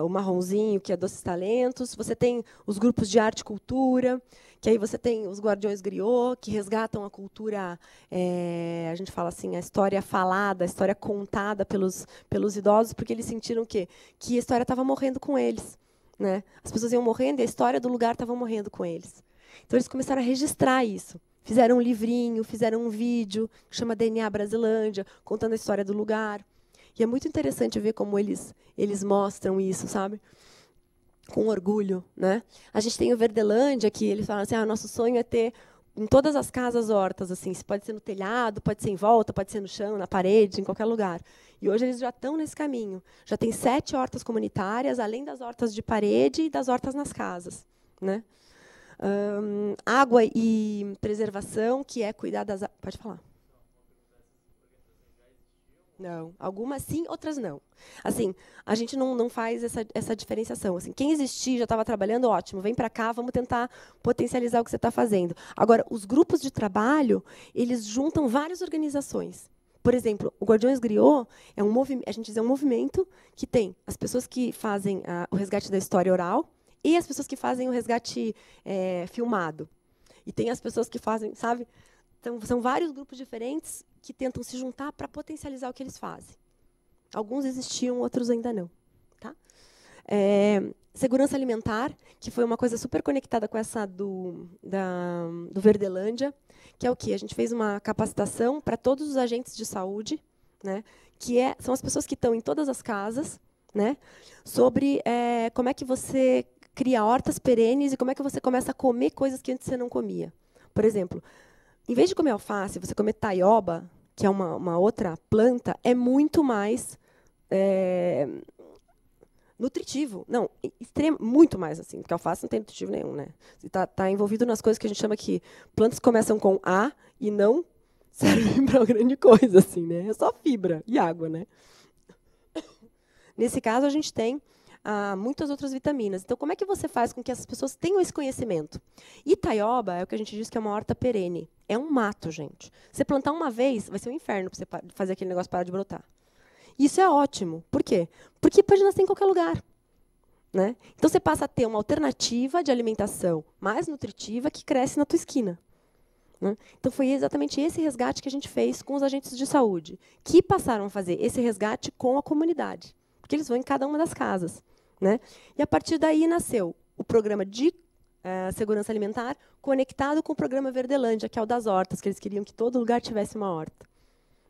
Speaker 2: o marronzinho, que é Doces Talentos. Você tem os grupos de arte e cultura, que aí você tem os Guardiões Griot, que resgatam a cultura, a gente fala assim, a história falada, a história contada pelos idosos, porque eles sentiram o quê? Que a história estava morrendo com eles. Né? As pessoas iam morrendo e a história do lugar estava morrendo com eles. Então, eles começaram a registrar isso. Fizeram um livrinho, fizeram um vídeo, que chama DNA Brasilândia, contando a história do lugar. E é muito interessante ver como eles mostram isso, sabe? Com orgulho. Né? A gente tem o Verdelândia, que eles falam assim, nosso sonho é ter em todas as casas hortas. Assim, pode ser no telhado, pode ser em volta, pode ser no chão, na parede, em qualquer lugar. E hoje eles já estão nesse caminho. Já tem 7 hortas comunitárias, além das hortas de parede e das hortas nas casas. Né? Água e preservação, que é cuidar das... Pode falar. Não. Algumas sim, outras não. Assim, a gente não faz essa diferenciação. Assim, quem existir, já estava trabalhando, ótimo, vem para cá, vamos tentar potencializar o que você está fazendo. Agora, os grupos de trabalho, eles juntam várias organizações. Por exemplo, o Guardiões Griot é um movimento, a gente diz, é um movimento que tem as pessoas que fazem o resgate da história oral, e as pessoas que fazem o resgate filmado. E tem as pessoas que fazem, sabe? Então, são vários grupos diferentes que tentam se juntar para potencializar o que eles fazem. Alguns existiam, outros ainda não. Tá? Segurança alimentar, que foi uma coisa super conectada com essa do Verdelândia, que é o quê? A gente fez uma capacitação para todos os agentes de saúde, né, são as pessoas que estão em todas as casas, né, sobre como é que você cria hortas perenes e como é que você começa a comer coisas que antes você não comia. Por exemplo, em vez de comer alface, você comer taioba, que é uma outra planta, é muito mais nutritivo. Não, muito mais, assim, porque alface não tem nutritivo nenhum, né? Está envolvido nas coisas que a gente chama que plantas que começam com A e não servem para grande coisa, assim, né? É só fibra e água, né? Nesse caso, a gente tem muitas outras vitaminas. Então, como é que você faz com que essas pessoas tenham esse conhecimento? Itaioba é o que a gente diz que é uma horta perene. É um mato, gente. Você plantar uma vez, vai ser um inferno para você fazer aquele negócio parar de brotar. Isso é ótimo. Por quê? Porque pode nascer em qualquer lugar, né? Então, você passa a ter uma alternativa de alimentação mais nutritiva que cresce na tua esquina. Né? Então, foi exatamente esse resgate que a gente fez com os agentes de saúde, que passaram a fazer esse resgate com a comunidade, porque eles vão em cada uma das casas. Né? E, a partir daí, nasceu o programa de segurança alimentar conectado com o programa Verdelândia, que é o das hortas, que eles queriam que todo lugar tivesse uma horta.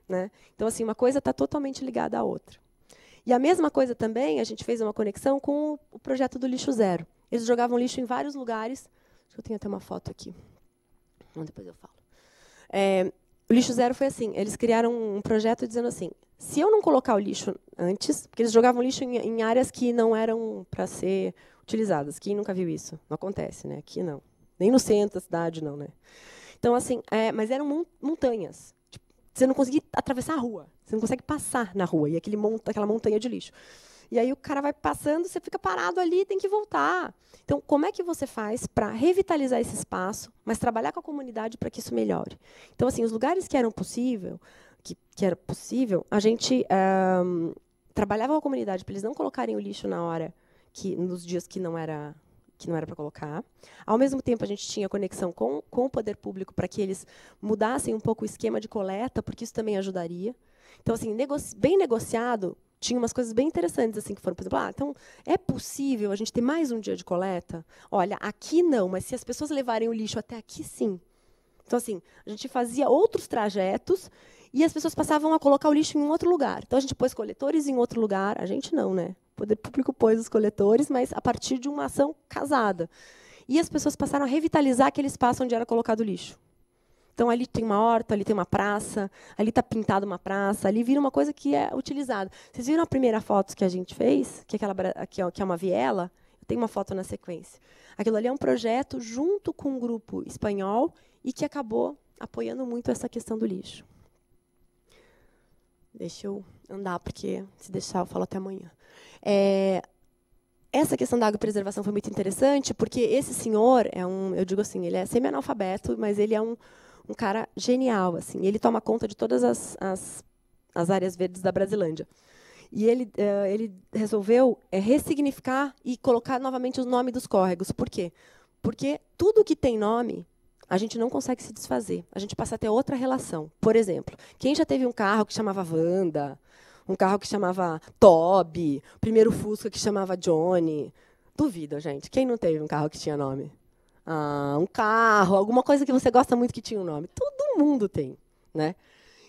Speaker 2: Né? Então, assim, uma coisa está totalmente ligada à outra. E a mesma coisa também, a gente fez uma conexão com o projeto do lixo zero. Eles jogavam lixo em vários lugares. Acho que eu tenho até uma foto aqui. Depois eu falo. O lixo zero foi assim, eles criaram um projeto dizendo assim, se eu não colocar o lixo antes, porque eles jogavam lixo em áreas que não eram para ser utilizadas. Quem nunca viu isso? Não acontece, né? Aqui não. Nem no centro da cidade, não, né? Então, assim, mas eram montanhas. Você não conseguia atravessar a rua. Você não consegue passar na rua. E aquela montanha de lixo. E aí o cara vai passando, você fica parado ali, tem que voltar. Então, como é que você faz para revitalizar esse espaço, mas trabalhar com a comunidade para que isso melhore? Então, assim, os lugares que eram possível, que era possível, a gente trabalhava com a comunidade para eles não colocarem o lixo na hora nos dias que não era para colocar. Ao mesmo tempo, a gente tinha conexão com o poder público para que eles mudassem um pouco o esquema de coleta, porque isso também ajudaria. Então, assim, bem negociado, tinha umas coisas bem interessantes, assim, que foram, por exemplo, então, é possível a gente ter mais um dia de coleta? Olha, aqui não, mas se as pessoas levarem o lixo até aqui, sim. Então, assim, a gente fazia outros trajetos e as pessoas passavam a colocar o lixo em um outro lugar. Então, a gente pôs coletores em outro lugar. A gente não, né? O poder público pôs os coletores, mas a partir de uma ação casada. E as pessoas passaram a revitalizar aquele espaço onde era colocado o lixo. Então, ali tem uma horta, ali tem uma praça, ali está pintada uma praça, ali vira uma coisa que é utilizada. Vocês viram a primeira foto que a gente fez, que é uma viela? Tem uma foto na sequência. Aquilo ali é um projeto junto com um grupo espanhol e que acabou apoiando muito essa questão do lixo. Deixa eu andar, porque se deixar eu falo até amanhã. Essa questão da agropreservação foi muito interessante, porque esse senhor eu digo assim, ele é semi-analfabeto, mas ele é um cara genial, assim. Ele toma conta de todas as áreas verdes da Brasilândia. E ele resolveu ressignificar e colocar novamente o nome dos córregos. Por quê? Porque tudo que tem nome, a gente não consegue se desfazer. A gente passa a ter outra relação. Por exemplo, quem já teve um carro que chamava Wanda, um carro que chamava Toby, o primeiro Fusca que chamava Johnny? Duvido, gente. Quem não teve um carro que tinha nome? Um carro, alguma coisa que você gosta muito que tinha um nome. Todo mundo tem, né?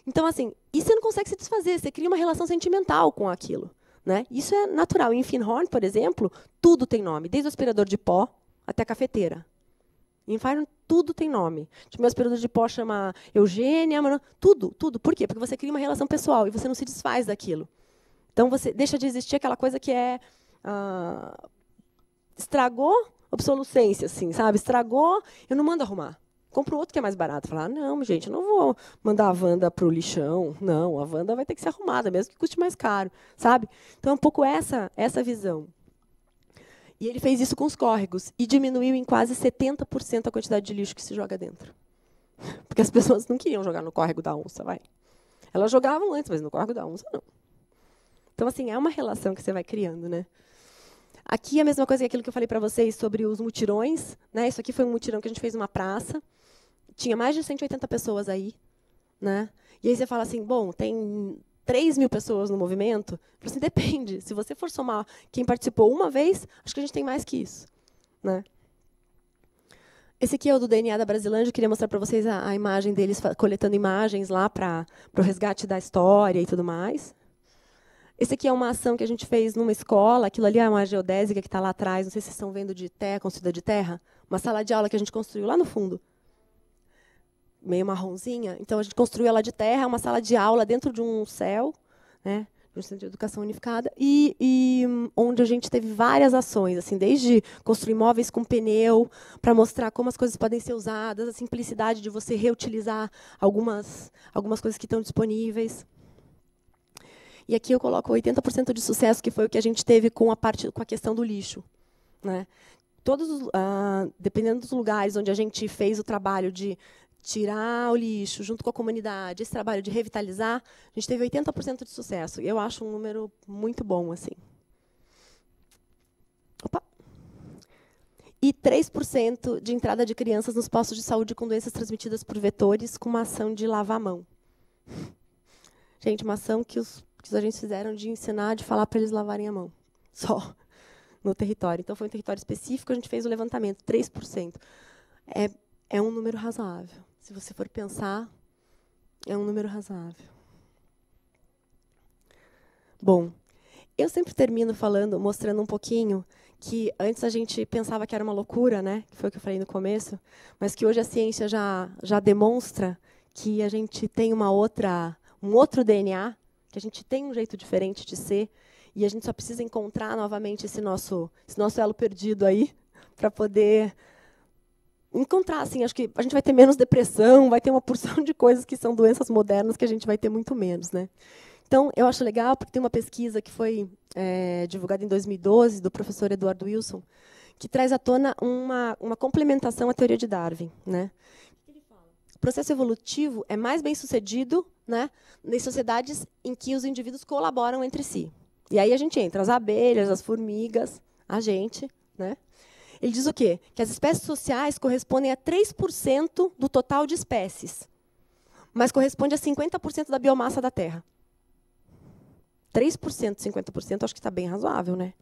Speaker 2: Então, assim, e você não consegue se desfazer, você cria uma relação sentimental com aquilo. Né? Isso é natural. Em Findhorn, por exemplo, tudo tem nome, desde o aspirador de pó até a cafeteira. Em Findhorn, tudo tem nome. Tipo, meu aspirador de pó chama Eugênia, tudo. Por quê? Porque você cria uma relação pessoal e você não se desfaz daquilo. Então, você deixa de existir aquela coisa que estragou, obsolescência, assim, sabe? Estragou, eu não mando arrumar. Compro outro que é mais barato. Falar, não, gente, eu não vou mandar a Wanda para o lixão. Não, a Wanda vai ter que ser arrumada, mesmo que custe mais caro, sabe? Então, é um pouco essa visão. E ele fez isso com os córregos e diminuiu em quase 70% a quantidade de lixo que se joga dentro. Porque as pessoas não queriam jogar no córrego da onça, vai. Elas jogavam antes, mas no córrego da onça, não. Então, assim, é uma relação que você vai criando, né? Aqui, a mesma coisa que aquilo que eu falei para vocês sobre os mutirões. Né? Isso aqui foi um mutirão que a gente fez numa praça. Tinha mais de 180 pessoas aí. Né? E aí você fala assim, bom, tem 3.000 pessoas no movimento? Eu falei assim, depende. Se você for somar quem participou uma vez, acho que a gente tem mais que isso, né? Esse aqui é o do DNA da Brasilândia. Eu queria mostrar para vocês a imagem deles coletando imagens lá para o resgate da história e tudo mais. Esse aqui é uma ação que a gente fez numa escola. Aquilo ali é uma geodésica que está lá atrás. Não sei se vocês estão vendo de terra, construída de terra. Uma sala de aula que a gente construiu lá no fundo. Meio marronzinha. Então, a gente construiu ela de terra, uma sala de aula dentro de um CEL, né? De um Centro de Educação Unificada, e onde a gente teve várias ações, assim, desde construir móveis com pneu, para mostrar como as coisas podem ser usadas, a simplicidade de você reutilizar algumas coisas que estão disponíveis. E aqui eu coloco 80% de sucesso, que foi o que a gente teve com a questão do lixo, né? Dependendo dos lugares onde a gente fez o trabalho de tirar o lixo junto com a comunidade, esse trabalho de revitalizar, a gente teve 80% de sucesso. Eu acho um número muito bom, assim. Opa. E 3% de entrada de crianças nos postos de saúde com doenças transmitidas por vetores, com uma ação de lavar a mão. Gente, uma ação que os agentes fizeram de ensinar, de falar para eles lavarem a mão. Só no território. Então, foi um território específico, a gente fez o levantamento, 3%. É um número razoável. Se você for pensar, é um número razoável. Bom, eu sempre termino mostrando um pouquinho que antes a gente pensava que era uma loucura, né? Que foi o que eu falei no começo, mas que hoje a ciência já demonstra que a gente tem um outro DNA, que a gente tem um jeito diferente de ser, e a gente só precisa encontrar novamente esse nosso elo perdido aí, para poder encontrar, assim, acho que a gente vai ter menos depressão, vai ter uma porção de coisas que são doenças modernas que a gente vai ter muito menos, né? Então, eu acho legal, porque tem uma pesquisa que foi divulgada em 2012, do professor Eduardo Wilson, que traz à tona uma complementação à teoria de Darwin, né? O processo evolutivo é mais bem sucedido, né, nas sociedades em que os indivíduos colaboram entre si. E aí a gente entra as abelhas, as formigas, a gente, né? Ele diz o quê? Que as espécies sociais correspondem a 3% do total de espécies, mas corresponde a 50% da biomassa da Terra. 3%, 50%, acho que está bem razoável, né?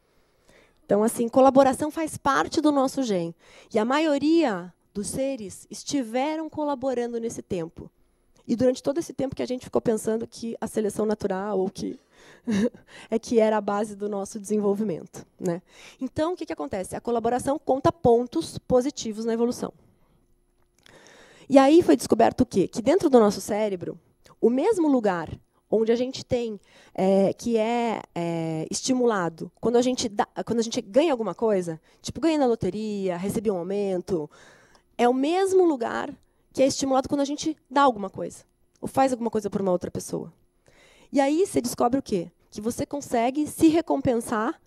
Speaker 2: Então, assim, colaboração faz parte do nosso gen. E a maioria dos seres estiveram colaborando nesse tempo. E durante todo esse tempo que a gente ficou pensando que a seleção natural ou que era a base do nosso desenvolvimento, né? Então, o que acontece? A colaboração conta pontos positivos na evolução. E aí foi descoberto o quê? Que dentro do nosso cérebro, o mesmo lugar onde a gente tem que é estimulado quando a gente ganha alguma coisa, tipo ganhei na loteria, recebi um aumento, é o mesmo lugar que é estimulado quando a gente dá alguma coisa ou faz alguma coisa por uma outra pessoa. E aí você descobre o quê? Que você consegue se recompensar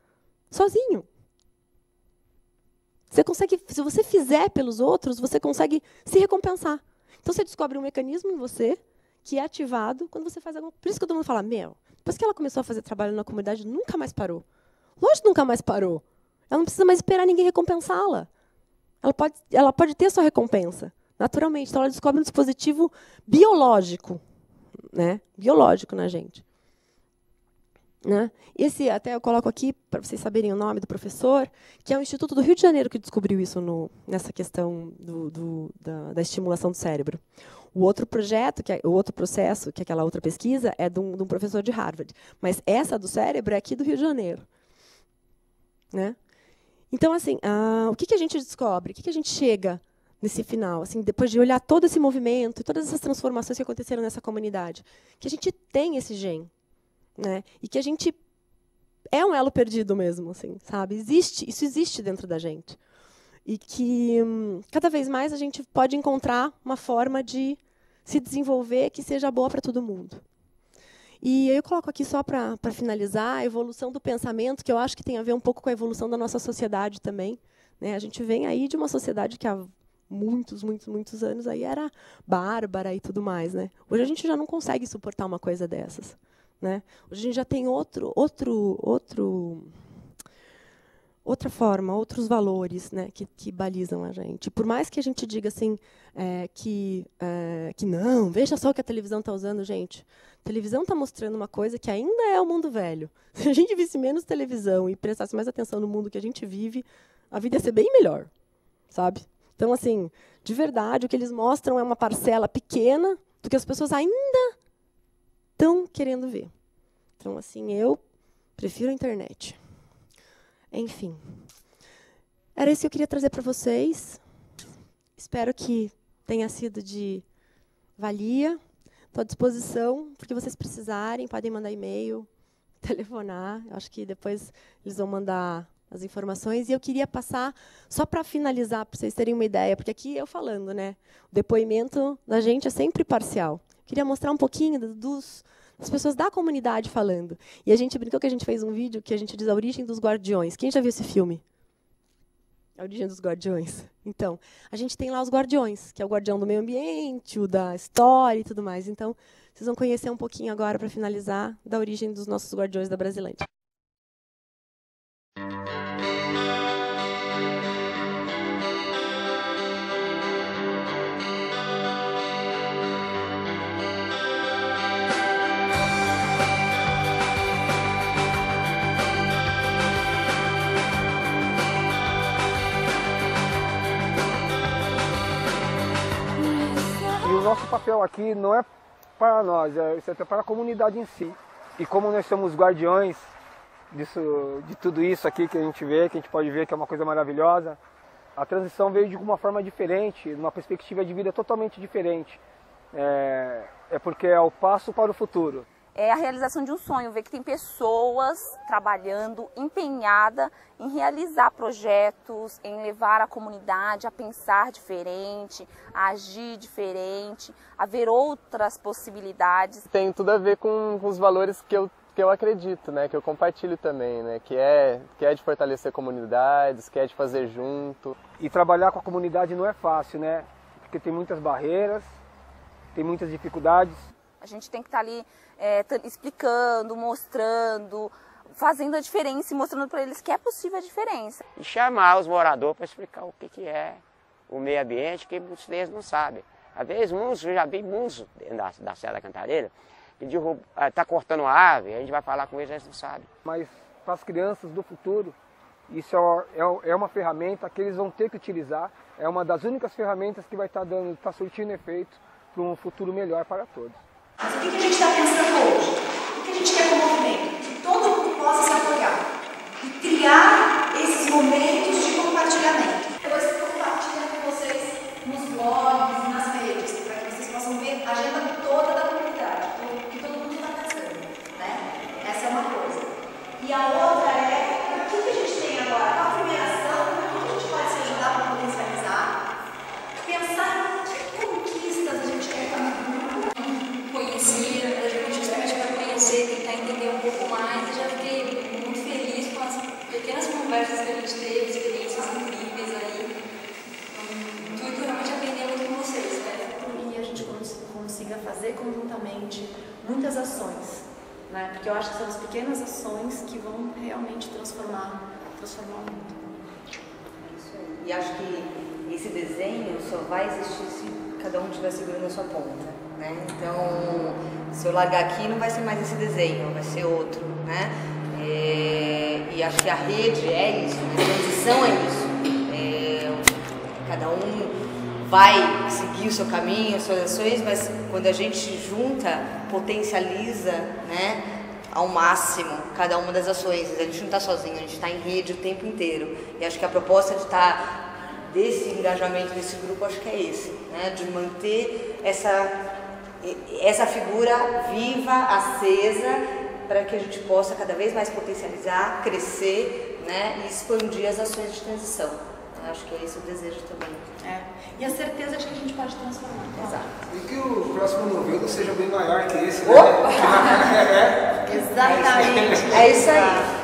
Speaker 2: sozinho. Você consegue, se você fizer pelos outros, você consegue se recompensar. Então você descobre um mecanismo em você que é ativado quando você faz alguma coisa. Por isso que todo mundo fala, depois que ela começou a fazer trabalho na comunidade, nunca mais parou. Lógico que nunca mais parou. Ela não precisa mais esperar ninguém recompensá-la. Ela pode ter sua recompensa, naturalmente. Então, ela descobre um dispositivo biológico, né? Biológico na gente. Né? Esse, até eu coloco aqui, para vocês saberem o nome do professor, que é o Instituto do Rio de Janeiro que descobriu isso nessa questão da estimulação do cérebro. O outro projeto, o outro processo, que é aquela outra pesquisa, é de um professor de Harvard. Mas essa do cérebro é aqui do Rio de Janeiro. Né? Então, assim, o que a gente descobre? O que a gente chega nesse final? Assim, depois de olhar todo esse movimento, todas essas transformações que aconteceram nessa comunidade, que a gente tem esse gen. Né? E que a gente é um elo perdido mesmo, assim, sabe? Isso existe dentro da gente. E que cada vez mais a gente pode encontrar uma forma de se desenvolver que seja boa para todo mundo. E eu coloco aqui só para finalizar a evolução do pensamento, que eu acho que tem a ver um pouco com a evolução da nossa sociedade também. Né? A gente vem aí de uma sociedade que há muitos anos aí era bárbara e tudo mais. Né? Hoje a gente já não consegue suportar uma coisa dessas. Né? Hoje a gente já tem outro outra forma, outros valores, né, que balizam a gente. Por mais que a gente diga assim, que não, veja só o que a televisão está usando, gente. A televisão está mostrando uma coisa que ainda é o mundo velho. Se a gente visse menos televisão e prestasse mais atenção no mundo que a gente vive, a vida ia ser bem melhor, sabe? Então, assim, de verdade, o que eles mostram é uma parcela pequena do que as pessoas ainda estão querendo ver. Então, assim, eu prefiro a internet. Enfim, era isso que eu queria trazer para vocês. Espero que tenha sido de valia. Estou à disposição, porque vocês precisarem, podem mandar e-mail, telefonar. Acho que depois eles vão mandar as informações. E eu queria passar, só para finalizar, para vocês terem uma ideia, porque aqui eu falando, né? O depoimento da gente é sempre parcial. Queria mostrar um pouquinho das pessoas da comunidade falando. E a gente brincou que a gente fez um vídeo que a gente diz a origem dos guardiões. Quem já viu esse filme? A origem dos guardiões. Então, a gente tem lá os guardiões, que é o guardião do meio ambiente, o da história e tudo mais. Então, vocês vão conhecer um pouquinho agora, para finalizar, da origem dos nossos guardiões da Brasilândia.
Speaker 3: O nosso papel aqui não é para nós, isso é para a comunidade em si. E como nós somos guardiões de tudo isso aqui que a gente vê, que a gente pode ver que é uma coisa maravilhosa, a transição veio de uma forma diferente, numa perspectiva de vida totalmente diferente. É porque é o passo para o futuro.
Speaker 4: É a realização de um sonho, ver que tem pessoas trabalhando, empenhada em realizar projetos, em levar a comunidade a pensar diferente, a agir diferente, a ver outras possibilidades.
Speaker 5: Tem tudo a ver com os valores que eu acredito, né, que eu compartilho também, né, que é de fortalecer comunidades, que é de fazer junto.
Speaker 3: E trabalhar com a comunidade não é fácil, né, porque tem muitas barreiras, tem muitas dificuldades.
Speaker 4: A gente tem que estar ali explicando, mostrando, fazendo a diferença e mostrando para eles que é possível a diferença.
Speaker 6: E chamar os moradores para explicar o que é o meio ambiente, que muitos deles não sabem. Às vezes, eu já vi muitos dentro da Serra da Cantareira, que está cortando a árvore, a gente vai falar com eles, eles não sabem.
Speaker 3: Mas para as crianças do futuro, isso é uma ferramenta que eles vão ter que utilizar, é uma das únicas ferramentas que vai estar surtindo efeito para um futuro melhor para todos.
Speaker 7: Mas o que a gente está pensando hoje? O que a gente quer como movimento? Que todo mundo possa se apoiar e criar esses momentos de compartilhamento. Eu vou compartilhar com vocês nos blogs e nas redes, para que vocês possam ver a agenda toda da comunidade, o que todo mundo está pensando, né? Essa é uma coisa. E a outra é, o que a gente tem agora? Qual a primeira ação? Como a gente pode se ajudar para potencializar? Pensar que conquistas a gente quer fazer. Conhecer, a gente justamente vai conhecer, tentar entender um pouco mais, e já fiquei muito feliz com as pequenas conversas que a gente teve, experiências incríveis aí. O intuito realmente é aprender muito com vocês, né?
Speaker 2: E a gente consiga fazer conjuntamente muitas ações, né? Porque eu acho que são as pequenas ações que vão realmente transformar o mundo.
Speaker 8: É isso aí. E acho que esse desenho só vai existir se cada um estiver segurando a sua ponta. Né? Então, se eu largar aqui, não vai ser mais esse desenho, vai ser outro, né? E acho que a rede é isso, né? A transição é isso. Cada um vai seguir o seu caminho, as suas ações, mas quando a gente junta, potencializa, né, ao máximo cada uma das ações. A gente não está sozinho, a gente está em rede o tempo inteiro. E acho que a proposta de estar desse engajamento desse grupo, acho que é esse, né? De manter essa figura viva, acesa, para que a gente possa cada vez mais potencializar, crescer, né, e expandir as ações de transição. Eu acho que é esse o desejo também.
Speaker 7: E a certeza de que a gente pode transformar.
Speaker 8: Exato.
Speaker 3: E que o próximo novelo seja bem maior que esse, né?
Speaker 7: Exatamente.
Speaker 8: É isso aí.